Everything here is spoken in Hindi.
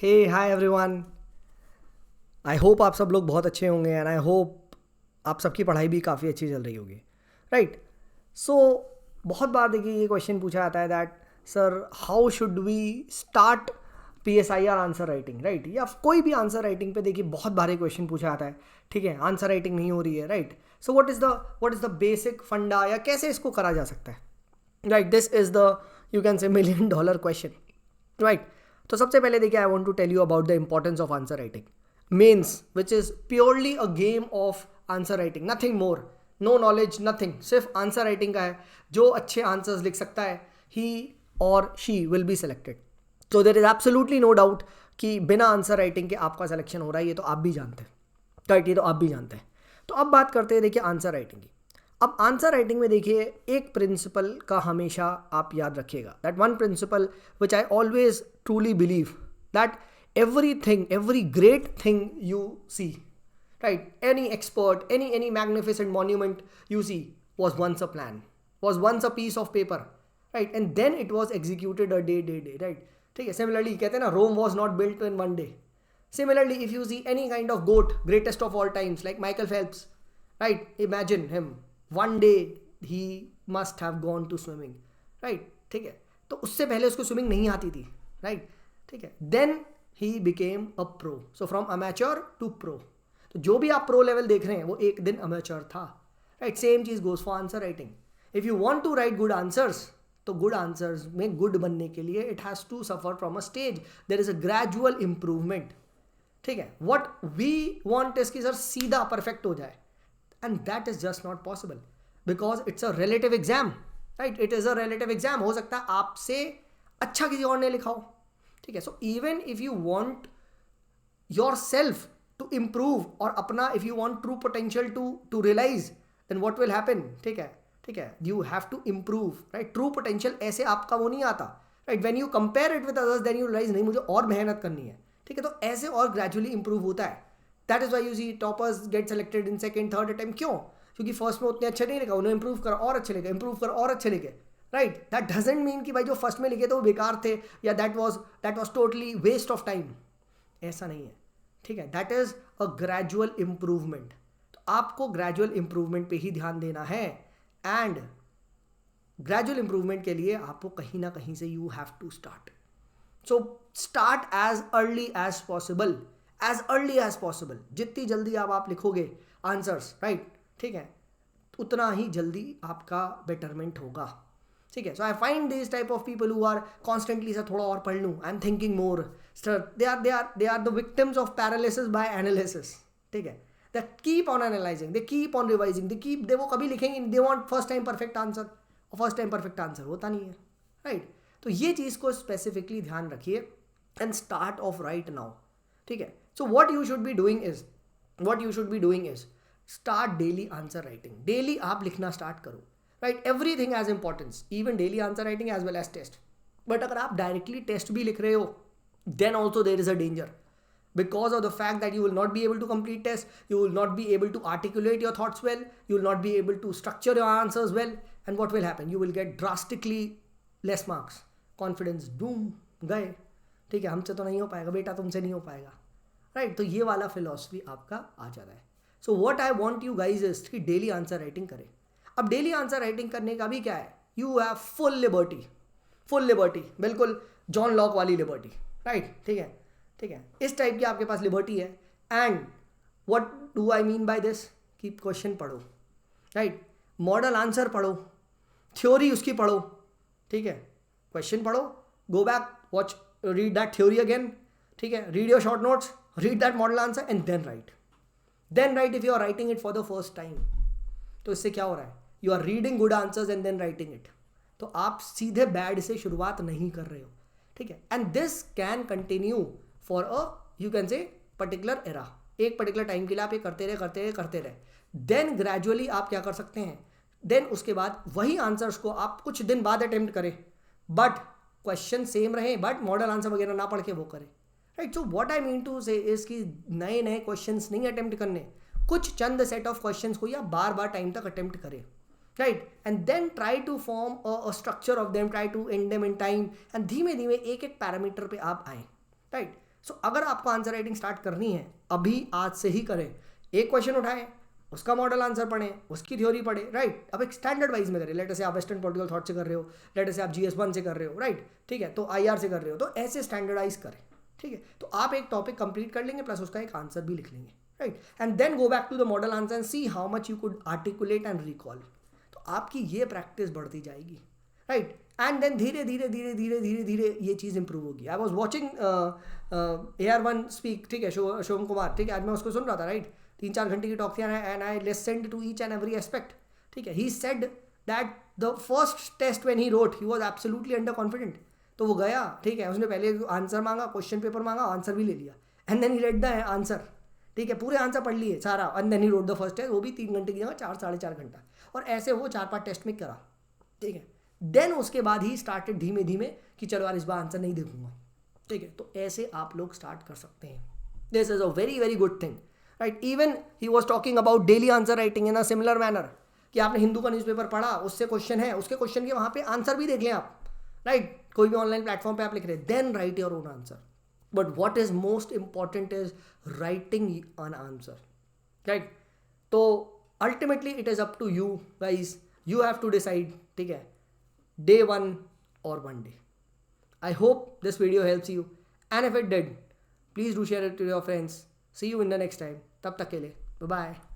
Hey hi everyone. I hope आप सब लोग बहुत अच्छे होंगे एंड आई होप आप सबकी पढ़ाई भी काफ़ी अच्छी चल रही होगी, राइट। सो बहुत बार देखिए ये क्वेश्चन पूछा जाता है that sir how should we start PSIR answer writing, right. या कोई भी आंसर राइटिंग पे देखिए बहुत बारे क्वेश्चन पूछा जाता है, ठीक है। आंसर राइटिंग नहीं हो रही है, right. So what is the basic funda या कैसे इसको करा जा सकता है, right. This is the you can say $1,000,000 question, right. तो सबसे पहले देखिए I want to tell you about the importance of answer writing mains which is purely a game of answer writing, nothing more, no knowledge nothing, सिर्फ आंसर राइटिंग का है। जो अच्छे आंसर्स लिख सकता है ही और शी विल बी सिलेक्टेड। तो there is absolutely no doubt कि बिना आंसर राइटिंग के आपका सिलेक्शन हो रहा है, ये तो आप भी जानते हैं, राइट। ये तो आप भी जानते हैं। तो अब बात करते हैं देखिए आंसर राइटिंग की। अब आंसर राइटिंग में देखिए एक प्रिंसिपल का हमेशा आप याद रखिएगा, that one principal which I always truly believe, that everything, every great thing you see, right, any expert, any magnificent monument you see was once a plan, was once a piece of paper, right, and then it was executed a day, right. ठीक है। सिमिलरली कहते हैं ना, Rome was not built in one day. Similarly if you see any kind of GOAT, greatest of all times like Michael Phelps, right, imagine him, one day he must have gone to swimming, right, ठीक है। तो उससे पहले उसको स्विमिंग नहीं आती थी, राइट, ठीक है। Then he became a pro, so from amateur to pro। तो जो भी आप प्रो लेवल देख रहे हैं वो एक दिन amateur था, राइट। सेम चीज goes for answer writing. If you want to write good answers, तो गुड आंसर्स में गुड बनने के लिए it has to suffer from a stage, there is a gradual improvement, ठीक है। व्हाट वी वांट इज कि सर सीधा परफेक्ट हो जाए, and that is just not possible because it's a relative exam, right. It is a relative exam. हो सकता है आपसे अच्छा किसी और ने लिखा हो, ठीक है। So even if you want yourself to improve और अपना if you want true potential to realize, then what will happen, ठीक है, ठीक है, you have to improve, right. True potential ऐसे आपका वो नहीं आता, right. When you compare it with others then you realize नहीं मुझे और मेहनत करनी है, ठीक है। तो ऐसे और ग्रेजुअली इंप्रूव होता है। That is why you see toppers get selected in second third attempt. क्यों? क्योंकि फर्स्ट में उतने अच्छे नहीं लिखा, उन्हें इंप्रूव कर और अच्छे लिखे, इंप्रूव कर और अच्छे लिखे, राइट। दैट डजंट मीन कि भाई जो फर्स्ट में लिखे थे वो बेकार थे या that was totally waste of time, ऐसा नहीं है, ठीक है। That is a gradual improvement. तो आपको ग्रेजुअल इंप्रूवमेंट पे ही ध्यान देना है, एंड ग्रेजुअल इंप्रूवमेंट के लिए आपको कहीं ना कहीं से you have to start. So start as early as possible, as early as possible. जितनी जल्दी आप लिखोगे आंसर्स, राइट, ठीक है, उतना ही जल्दी आपका बेटरमेंट होगा, ठीक है। So I find this type of people who are constantly sir थोड़ा और पढ़ लूँ, I am thinking more, sir they are the victims of paralysis by analysis, ठीक है। They keep on analysing, they keep on revising, they वो कभी लिखेंगे, they want first time perfect answer, और फर्स्ट टाइम परफेक्ट आंसर होता नहीं है, राइट। तो ये चीज़ को स्पेसिफिकली ध्यान रखिए and start off right now, ठीक है। So what you should be doing is start daily answer writing. Daily आप लिखना स्टार्ट करो, right. Everything has importance, even daily answer writing as well as test. But अगर आप डायरेक्टली टेस्ट भी लिख रहे हो, then also there is a danger, because of the fact that you will not be able to complete test, you will not be able to articulate your thoughts well, you will not be able to structure your answers well, and what will happen, you will get drastically less marks, confidence doom गए, ठीक है। हमसे तो नहीं हो पाएगा बेटा, तुमसे नहीं हो पाएगा, राइट। तो ये वाला फिलॉसफी आपका आ जाता है। So what I want you guys is कि डेली आंसर राइटिंग करें। अब डेली आंसर राइटिंग करने का भी क्या है, यू हैव फुल लिबर्टी, बिल्कुल जॉन लॉक वाली लिबर्टी, राइट, ठीक है, ठीक है। इस टाइप की आपके पास लिबर्टी है। And what do I mean by this कि क्वेश्चन पढ़ो, राइट, मॉडल आंसर पढ़ो, थ्योरी उसकी पढ़ो, ठीक है। क्वेश्चन पढ़ो, go back, watch, read that theory again, ठीक है, read your short notes, read that model answer and then write if you are writing it for the first time. तो इससे क्या हो रहा है, you are reading good answers and then writing it. तो आप सीधे बैड से शुरुआत नहीं कर रहे हो, ठीक है। And this can continue for a you can से पर्टिकुलर एरा, एक पर्टिकुलर टाइम के लिए आप ये करते रहे। देन ग्रेजुअली आप क्या कर सकते हैं, देन उसके बाद वही आंसर्स को आप कुछ दिन बाद अटेम्प्ट करें, बट क्वेश्चन सेम रहे, बट मॉडल आंसर वगैरह ना पढ़ के वो करें, right. So what I mean to say is कि नए क्वेश्चंस नहीं अटेम्प्ट करने, कुछ चंद सेट ऑफ क्वेश्चंस को या बार टाइम तक अटेम्प्ट करें, right, and then try to form a structure of them, try to end them in time, and धीमे धीमे एक पैरामीटर पे आप आए, राइट। सो अगर आपको आंसर राइटिंग स्टार्ट करनी है अभी आज से ही करें. एक क्वेश्चन उठाएं, उसका मॉडल आंसर पढ़ें, उसकी थ्योरी पढ़ें, राइट. अब एक स्टैंडर्ड वाइज में करें. लेट से आप वेस्टर्न पॉलिटिकल थॉट से कर रहे हो, लेट से आप GS1 से कर रहे हो, राइट. ठीक है, तो IR से कर रहे हो, तो ऐसे स्टैंडर्डाइज करें. ठीक है, तो आप एक टॉपिक कंप्लीट कर लेंगे प्लस उसका एक आंसर भी लिख लेंगे, right. And then go back to the model answer and see how much you could articulate and recall. तो आपकी ये प्रैक्टिस बढ़ती जाएगी, राइट. एंड देन धीरे धीरे धीरे धीरे धीरे धीरे ये चीज़ इंप्रूव होगी. I was watching AR1 speak, ठीक है, शिवम कुमार, ठीक है, आज मैं उसको सुन रहा था, राइट. 3-4 घंटे की टॉक थी and I listened to each and every aspect. ठीक है, he said that the first test when he wrote he was absolutely under confident. तो वो गया, ठीक है, उसने पहले आंसर मांगा, क्वेश्चन पेपर मांगा, आंसर भी ले लिया. And then he read the answer. ठीक है, पूरे आंसर पढ़ लिए सारा. And then he wrote the first test, वो भी 3 घंटे की जगह 4-4.5 घंटा. और ऐसे वो 4-5 टेस्ट में करा. ठीक है, देन उसके बाद ही स्टार्टेड धीमे धीमे कि चलो यार इस बार आंसर नहीं देखूंगा. ठीक है, तो ऐसे आप लोग स्टार्ट कर सकते हैं. This is a very very good thing, right. Even he was talking about daily answer writing in a similar manner कि आपने हिंदू का न्यूज़पेपर पढ़ा, उससे क्वेश्चन है, उसके क्वेश्चन के वहाँ पे आंसर भी देख लें आप, राइट. कोई भी ऑनलाइन प्लेटफॉर्म पे आप लिख रहे हैं, then write your own answer. But what is most important is writing an answer, right. तो ultimately it is up to you guys. You have to decide, ठीक है, day 1 or 1 day. I hope this video helps you, and if it did, please do share it to your friends. See you in the next time. तब तक के लिए bye bye.